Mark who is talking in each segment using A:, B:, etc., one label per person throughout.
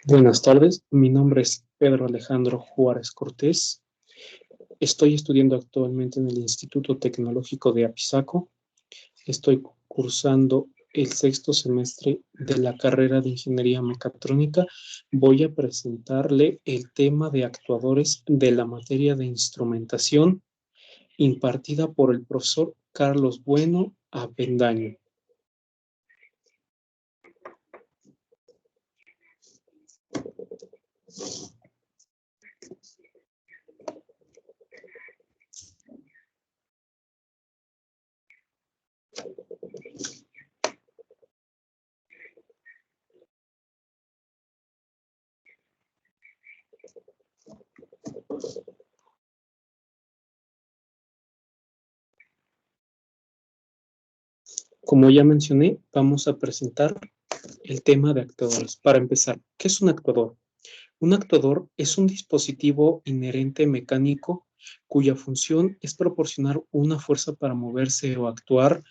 A: Buenas tardes, mi nombre es Pedro Alejandro Juárez Cortés. Estoy estudiando actualmente en el Instituto Tecnológico de Apizaco. Estoy cursando el 6º semestre de la carrera de Ingeniería Mecatrónica. Voy a presentarle el tema de actuadores de la materia de instrumentación impartida por el profesor Carlos Bueno Avendaño. Como ya mencioné, vamos a presentar el tema de actuadores. Para empezar, ¿qué es un actuador? Un actuador es un dispositivo inherente mecánico cuya función es proporcionar una fuerza para moverse o actuar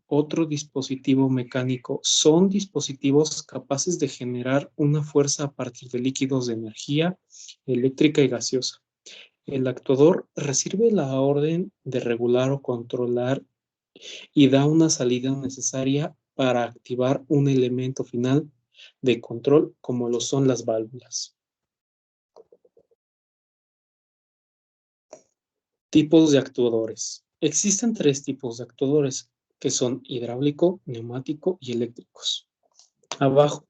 A: otro dispositivo mecánico. Son dispositivos capaces de generar una fuerza a partir de líquidos de energía eléctrica y gaseosa. El actuador recibe la orden de regular o controlar y da una salida necesaria para activar un elemento final de control como lo son las válvulas. Tipos de actuadores. Existen 3 tipos de actuadores que son hidráulico, neumático y eléctricos. Abajo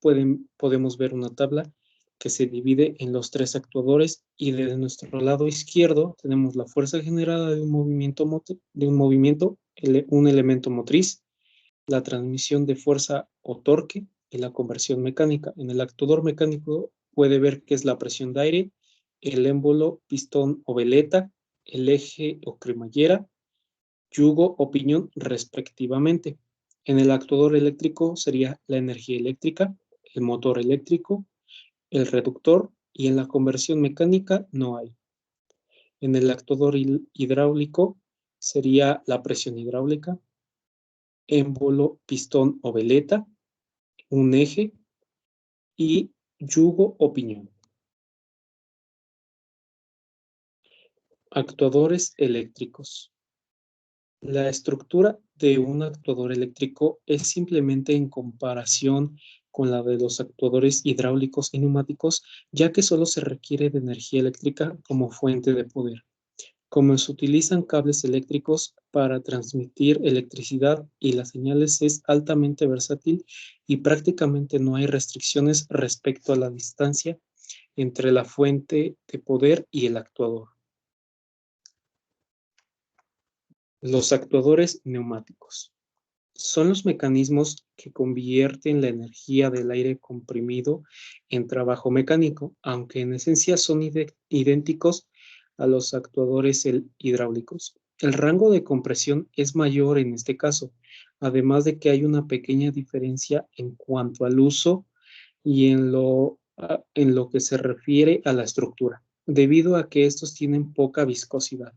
A: podemos ver una tabla que se divide en los 3 actuadores y de nuestro lado izquierdo tenemos la fuerza generada de un movimiento, un elemento motriz, la transmisión de fuerza o torque y la conversión mecánica. En el actuador mecánico puede ver que es la presión de aire, el émbolo, pistón o veleta, el eje o cremallera, yugo o piñón respectivamente. En el actuador eléctrico sería la energía eléctrica, el motor eléctrico, el reductor y en la conversión mecánica no hay. En el actuador hidráulico sería la presión hidráulica, émbolo, pistón o veleta, un eje y yugo o piñón. Actuadores eléctricos. La estructura de un actuador eléctrico es simplemente en comparación con la de los actuadores hidráulicos y neumáticos, ya que solo se requiere de energía eléctrica como fuente de poder. Como se utilizan cables eléctricos para transmitir electricidad y las señales es altamente versátil y prácticamente no hay restricciones respecto a la distancia entre la fuente de poder y el actuador. Los actuadores neumáticos son los mecanismos que convierten la energía del aire comprimido en trabajo mecánico, aunque en esencia son idénticos a los actuadores hidráulicos. El rango de compresión es mayor en este caso, además de que hay una pequeña diferencia en cuanto al uso y en lo que se refiere a la estructura, debido a que estos tienen poca viscosidad.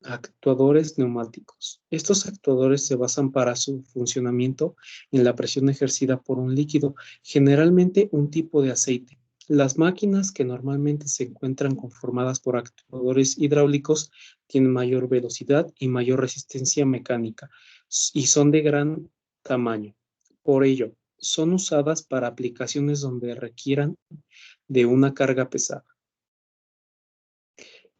A: Actuadores neumáticos. Estos actuadores se basan para su funcionamiento en la presión ejercida por un líquido, generalmente un tipo de aceite. Las máquinas que normalmente se encuentran conformadas por actuadores hidráulicos tienen mayor velocidad y mayor resistencia mecánica y son de gran tamaño. Por ello, son usadas para aplicaciones donde requieran de una carga pesada.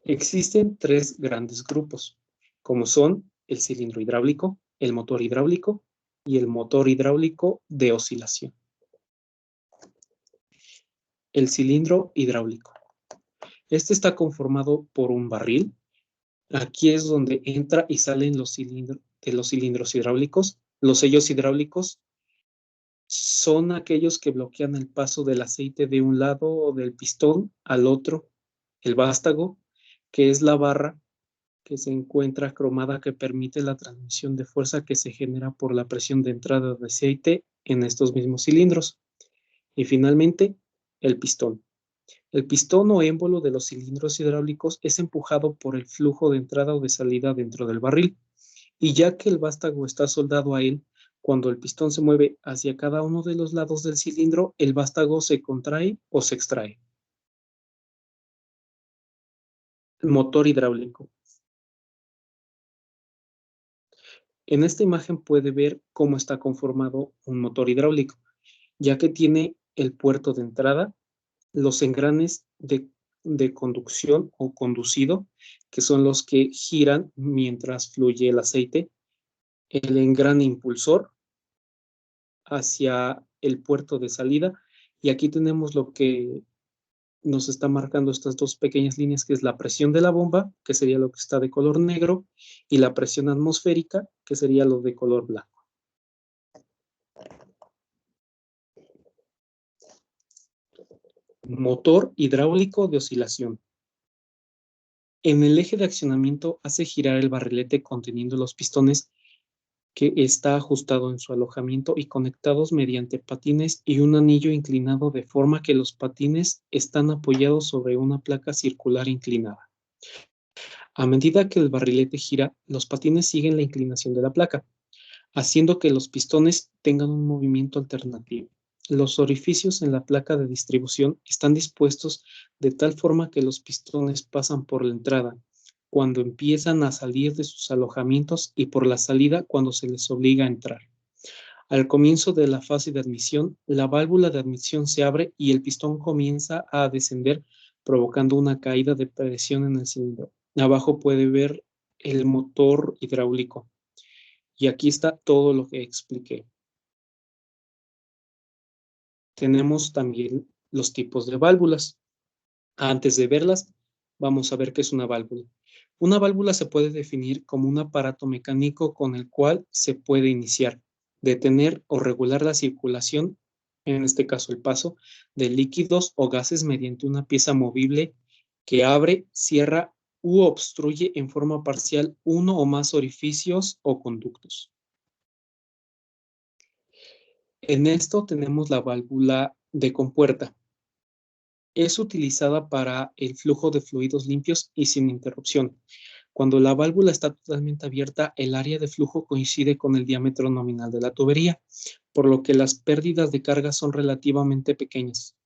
A: Existen 3 grandes grupos, como son el cilindro hidráulico, el motor hidráulico y el motor hidráulico de oscilación. El cilindro hidráulico. Este está conformado por un barril. Aquí es donde entra y salen los cilindros hidráulicos. Los sellos hidráulicos son aquellos que bloquean el paso del aceite de un lado del pistón al otro. El vástago, que es la barra que se encuentra cromada que permite la transmisión de fuerza que se genera por la presión de entrada de aceite en estos mismos cilindros. Y finalmente, el pistón. El pistón o émbolo de los cilindros hidráulicos es empujado por el flujo de entrada o de salida dentro del barril. Y ya que el vástago está soldado a él, cuando el pistón se mueve hacia cada uno de los lados del cilindro, el vástago se contrae o se extrae. El motor hidráulico. En esta imagen puede ver cómo está conformado un motor hidráulico, ya que tiene el puerto de entrada, los engranes de conducción o conducido, que son los que giran mientras fluye el aceite, el engrane impulsor hacia el puerto de salida, y aquí tenemos lo que nos está marcando estas dos pequeñas líneas, que es la presión de la bomba, que sería lo que está de color negro, y la presión atmosférica, que sería lo de color blanco. Motor hidráulico de oscilación. En el eje de accionamiento hace girar el barrilete conteniendo los pistones, que está ajustado en su alojamiento y conectados mediante patines y un anillo inclinado, de forma que los patines están apoyados sobre una placa circular inclinada. A medida que el barrilete gira, los patines siguen la inclinación de la placa, haciendo que los pistones tengan un movimiento alternativo. Los orificios en la placa de distribución están dispuestos de tal forma que los pistones pasan por la entrada cuando empiezan a salir de sus alojamientos y por la salida cuando se les obliga a entrar. Al comienzo de la fase de admisión, la válvula de admisión se abre y el pistón comienza a descender, provocando una caída de presión en el cilindro. Abajo puede ver el motor hidráulico. Y aquí está todo lo que expliqué. Tenemos también los tipos de válvulas. Antes de verlas, vamos a ver qué es una válvula. Una válvula se puede definir como un aparato mecánico con el cual se puede iniciar, detener o regular la circulación, en este caso el paso, de líquidos o gases mediante una pieza movible que abre, cierra u obstruye en forma parcial uno o más orificios o conductos. En esto tenemos la válvula de compuerta. Es utilizada para el flujo de fluidos limpios y sin interrupción. Cuando la válvula está totalmente abierta, el área de flujo coincide con el diámetro nominal de la tubería, por lo que las pérdidas de carga son relativamente pequeñas.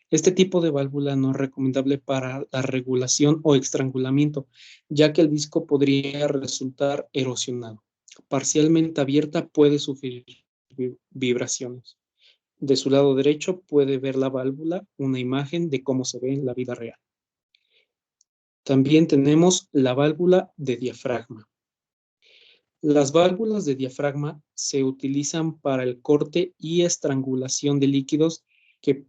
A: Este tipo de válvula no es recomendable para la regulación o estrangulamiento, ya que el disco podría resultar erosionado. Parcialmente abierta puede sufrir vibraciones. De su lado derecho puede ver la válvula, una imagen de cómo se ve en la vida real. También tenemos la válvula de diafragma. Las válvulas de diafragma se utilizan para el corte y estrangulación de líquidos que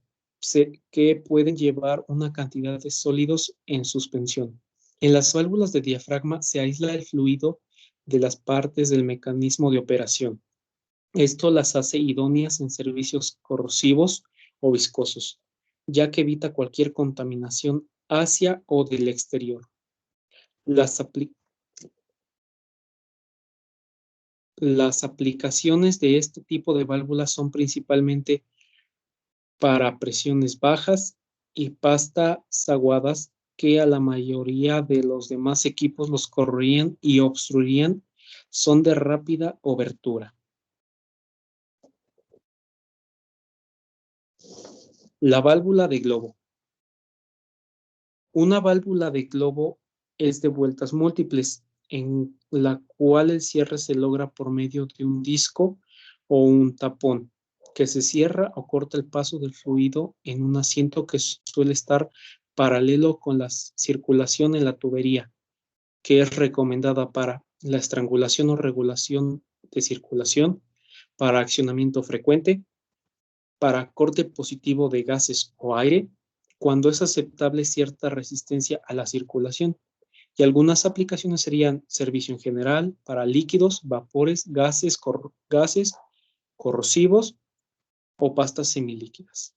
A: pueden llevar una cantidad de sólidos en suspensión. En las válvulas de diafragma se aísla el fluido de las partes del mecanismo de operación. Esto las hace idóneas en servicios corrosivos o viscosos, ya que evita cualquier contaminación hacia o del exterior. Las, las aplicaciones de este tipo de válvulas son principalmente para presiones bajas y pastas aguadas, que a la mayoría de los demás equipos los correrían y obstruirían, son de rápida obertura. La válvula de globo. Una válvula de globo es de vueltas múltiples, en la cual el cierre se logra por medio de un disco o un tapón, que se cierra o corta el paso del fluido en un asiento que suele estar paralelo con la circulación en la tubería, que es recomendada para la estrangulación o regulación de circulación, para accionamiento frecuente, para corte positivo de gases o aire, cuando es aceptable cierta resistencia a la circulación. Y algunas aplicaciones serían servicio en general para líquidos, vapores, gases corrosivos o pastas semilíquidas.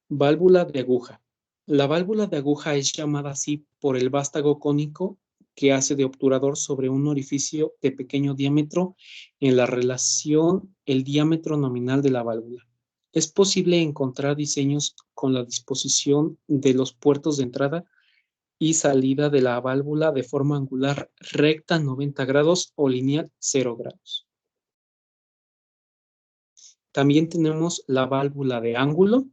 A: Válvula de aguja. La válvula de aguja es llamada así por el vástago cónico que hace de obturador sobre un orificio de pequeño diámetro en la relación el diámetro nominal de la válvula. Es posible encontrar diseños con la disposición de los puertos de entrada y salida de la válvula de forma angular recta 90 grados o lineal 0 grados. También tenemos la válvula de ángulo,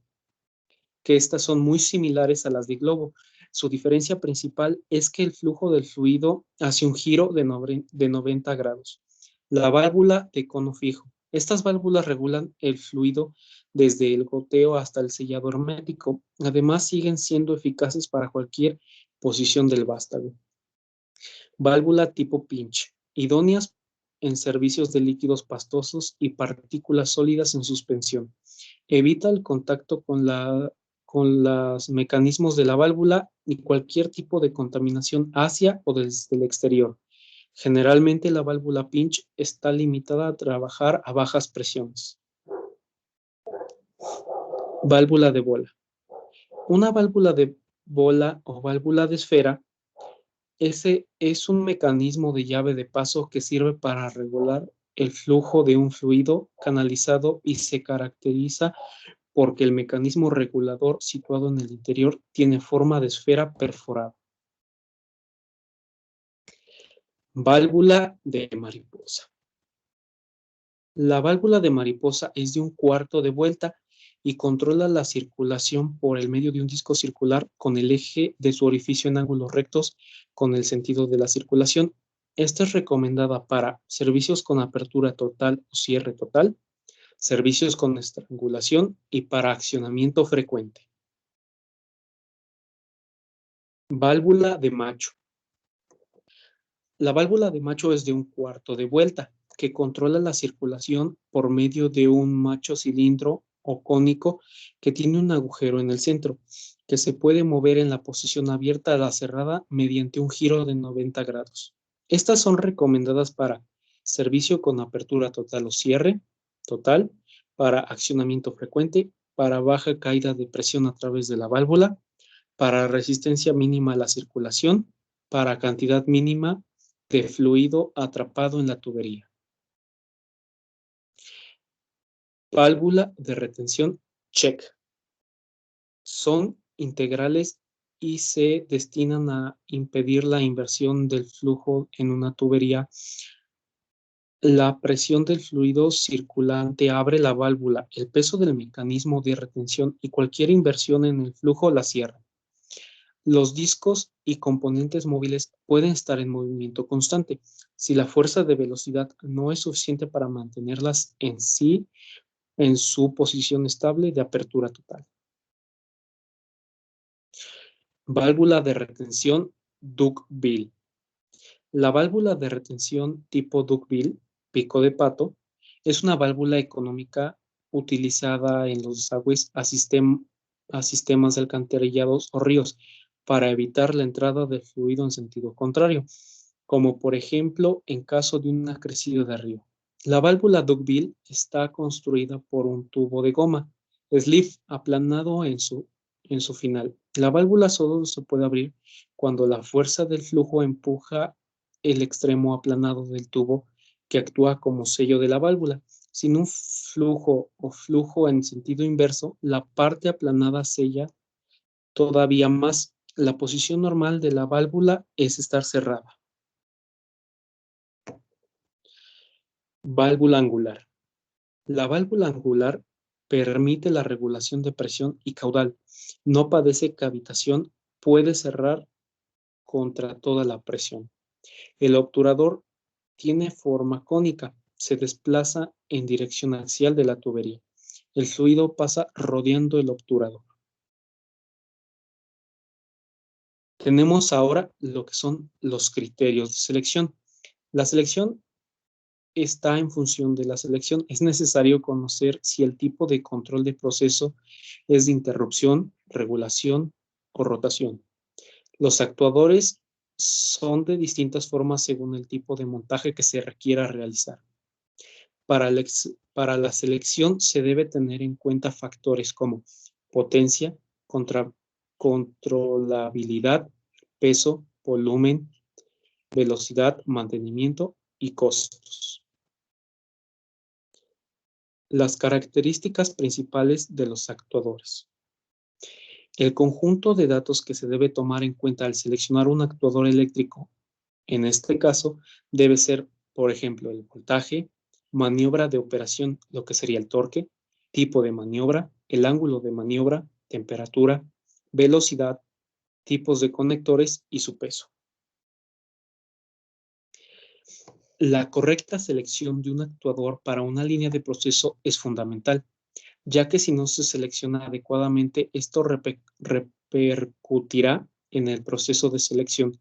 A: que estas son muy similares a las de globo. Su diferencia principal es que el flujo del fluido hace un giro de 90 grados. La válvula de cono fijo. Estas válvulas regulan el fluido desde el goteo hasta el sellado hermético. Además, siguen siendo eficaces para cualquier posición del vástago. Válvula tipo pinch, idóneas en servicios de líquidos pastosos y partículas sólidas en suspensión. Evita el contacto con los mecanismos de la válvula y cualquier tipo de contaminación hacia o desde el exterior. Generalmente la válvula pinch está limitada a trabajar a bajas presiones. Válvula de bola. Una válvula de bola o válvula de esfera ese es un mecanismo de llave de paso que sirve para regular el flujo de un fluido canalizado y se caracteriza porque el mecanismo regulador situado en el interior tiene forma de esfera perforada. Válvula de mariposa. La válvula de mariposa es de un cuarto de vuelta y controla la circulación por el medio de un disco circular con el eje de su orificio en ángulos rectos con el sentido de la circulación. Esta es recomendada para servicios con apertura total o cierre total, servicios con estrangulación y para accionamiento frecuente. Válvula de macho. La válvula de macho es de un cuarto de vuelta que controla la circulación por medio de un macho cilindro o cónico que tiene un agujero en el centro, que se puede mover en la posición abierta a la cerrada mediante un giro de 90 grados. Estas son recomendadas para servicio con apertura total o cierre total, para accionamiento frecuente, para baja caída de presión a través de la válvula, para resistencia mínima a la circulación, para cantidad mínima de fluido atrapado en la tubería. Válvula de retención check. Son integrales y se destinan a impedir la inversión del flujo en una tubería. La presión del fluido circulante abre la válvula, el peso del mecanismo de retención y cualquier inversión en el flujo la cierra. Los discos y componentes móviles pueden estar en movimiento constante si la fuerza de velocidad no es suficiente para mantenerlas en su posición estable de apertura total. Válvula de retención Duckbill. La válvula de retención tipo Duckbill, pico de pato, es una válvula económica utilizada en los desagües a sistemas de alcantarillados o ríos para evitar la entrada de fluido en sentido contrario, como por ejemplo en caso de una crecida de río. La válvula Duckbill está construida por un tubo de goma, sleeve, aplanado en su final. La válvula solo se puede abrir cuando la fuerza del flujo empuja el extremo aplanado del tubo que actúa como sello de la válvula. Sin un flujo o flujo en sentido inverso, la parte aplanada sella todavía más. La posición normal de la válvula es estar cerrada. Válvula angular. La válvula angular permite la regulación de presión y caudal. No padece cavitación, puede cerrar contra toda la presión. El obturador tiene forma cónica, se desplaza en dirección axial de la tubería. El fluido pasa rodeando el obturador. Tenemos ahora lo que son los criterios de selección. La selección está en función de la selección. Es necesario conocer si el tipo de control de proceso es de interrupción, regulación o rotación. Los actuadores son de distintas formas según el tipo de montaje que se requiera realizar. Para la selección se debe tener en cuenta factores como potencia, controlabilidad, peso, volumen, velocidad, mantenimiento y costos. Las características principales de los actuadores. El conjunto de datos que se debe tomar en cuenta al seleccionar un actuador eléctrico, en este caso, debe ser, por ejemplo, el voltaje, maniobra de operación, lo que sería el torque, tipo de maniobra, el ángulo de maniobra, temperatura, velocidad, tipos de conectores y su peso. La correcta selección de un actuador para una línea de proceso es fundamental, ya que si no se selecciona adecuadamente, esto repercutirá en el proceso de selección.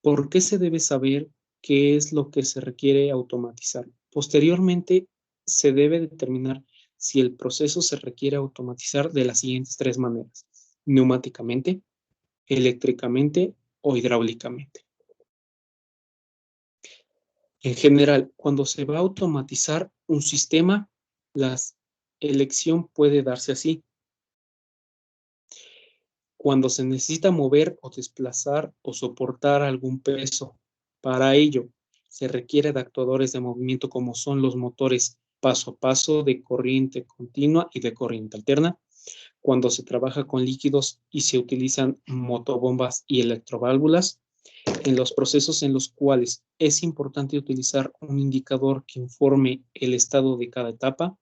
A: ¿Por qué se debe saber qué es lo que se requiere automatizar? Posteriormente, se debe determinar si el proceso se requiere automatizar de las siguientes tres maneras: neumáticamente, eléctricamente o hidráulicamente. En general, cuando se va a automatizar un sistema, la elección puede darse así. Cuando se necesita mover o desplazar o soportar algún peso. Para ello, se requiere de actuadores de movimiento como son los motores paso a paso, de corriente continua y de corriente alterna. Cuando se trabaja con líquidos y se utilizan motobombas y electroválvulas. En los procesos en los cuales es importante utilizar un indicador que informe el estado de cada etapa.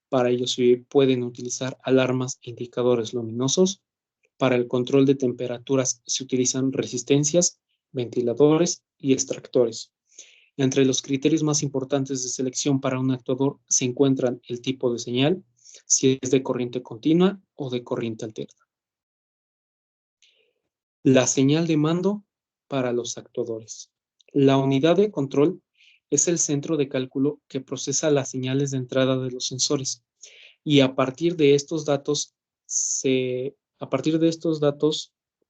A: Para ello se pueden utilizar alarmas e indicadores luminosos. Para el control de temperaturas se utilizan resistencias, ventiladores y extractores. Entre los criterios más importantes de selección para un actuador se encuentran el tipo de señal, si es de corriente continua o de corriente alterna. La señal de mando para los actuadores. La unidad de control es el centro de cálculo que procesa las señales de entrada de los sensores y a partir de estos datos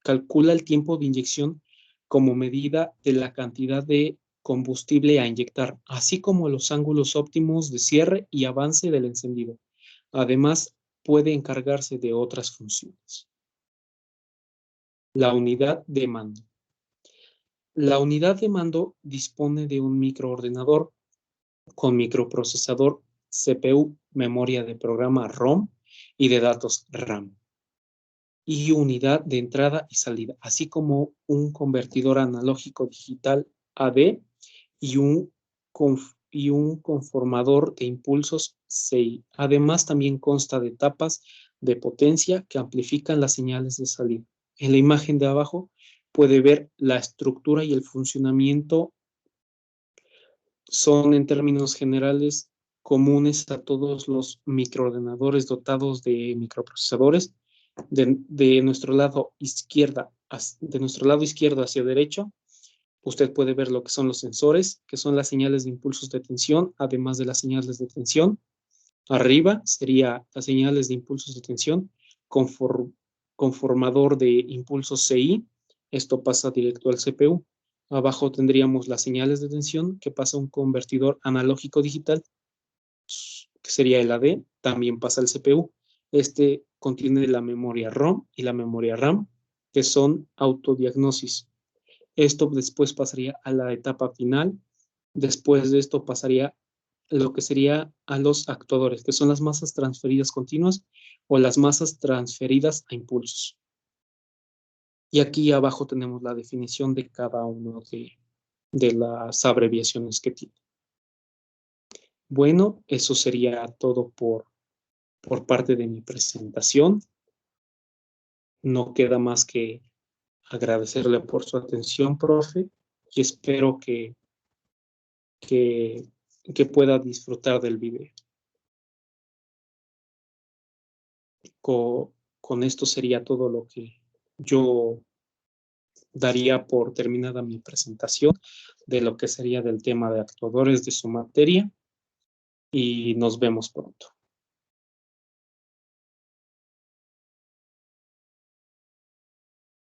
A: calcula el tiempo de inyección como medida de la cantidad de combustible a inyectar, así como los ángulos óptimos de cierre y avance del encendido. Además, puede encargarse de otras funciones. La unidad de mando. La unidad de mando dispone de un microordenador con microprocesador, CPU, memoria de programa ROM y de datos RAM, y unidad de entrada y salida, así como un convertidor analógico digital AD y un conformador de impulsos CI. Además, también consta de tapas de potencia que amplifican las señales de salida. En la imagen de abajo puede ver la estructura y el funcionamiento. Son en términos generales comunes a todos los microordenadores dotados de microprocesadores. De nuestro lado izquierdo hacia derecho, usted puede ver lo que son los sensores, que son las señales de impulsos de tensión, además de las señales de tensión. Arriba sería las señales de impulsos de tensión, conformador de impulsos CI, esto pasa directo al CPU. Abajo tendríamos las señales de tensión que pasa a un convertidor analógico digital, que sería el AD, también pasa al CPU. Este contiene la memoria ROM y la memoria RAM, que son autodiagnosis. Esto después pasaría a la etapa final. Después de esto pasaría lo que sería a los actuadores, que son las masas transferidas continuas o las masas transferidas a impulsos. Y aquí abajo tenemos la definición de cada uno de las abreviaciones que tiene. Bueno, eso sería todo por parte de mi presentación. No queda más que agradecerle por su atención, profe, y espero que pueda disfrutar del video. Con esto sería todo lo que yo daría por terminada mi presentación de lo que sería del tema de actuadores de su materia, y nos vemos pronto.